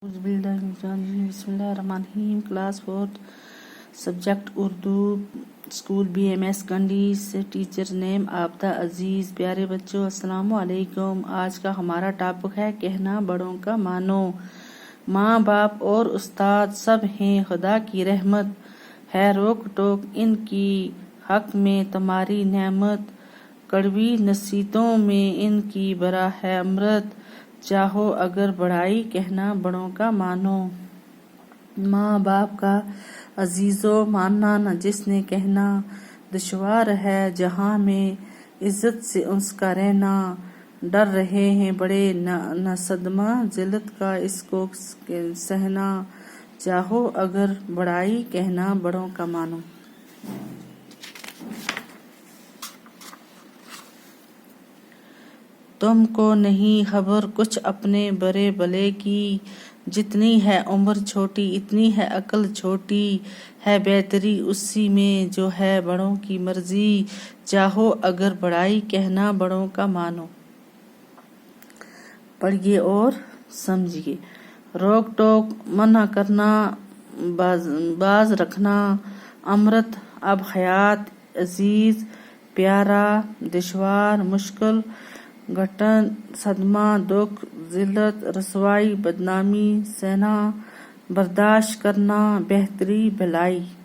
बिस्मिल्लाहिर्रहमानिर्रहीम। Class 4 subject Urdu, school BMS कंडी से teacher name Abida अजीज। प्यारे बच्चों, अस्सलाम वालेकुम। आज का हमारा टॉपिक है कहना बड़ों का मानो। माँ बाप और उस्ताद सब हैं खुदा की रहमत, है रोक टोक इनकी हक में तुम्हारी नेमत, कड़वी नसीहतों में इनकी बरा है अमृत, चाहो अगर बढ़ाई कहना बड़ों का मानो। माँ बाप का अजीजों मानना न जिसने कहना, दुश्वार है जहाँ में इज्जत से उसका रहना, डर रहे हैं बड़े न सदमा जिल्लत का इसको सहना, चाहो अगर बढ़ाई कहना बड़ों का मानो। तुमको नहीं खबर कुछ अपने बड़े भले की, जितनी है उम्र छोटी इतनी है अक्ल छोटी, है बेहतरी उसी में जो है बड़ों की मर्जी, चाहो अगर बढ़ाई कहना बड़ों का मानो। पढ़िए और समझिए। रोक टोक मना करना, बाज रखना, अमृत अब हयात, अजीज प्यारा, दुश्वार मुश्किल, घटन सदमा दुख जिल्लत रसवाई बदनामी सहना, बर्दाश्त करना बेहतरी भलाई।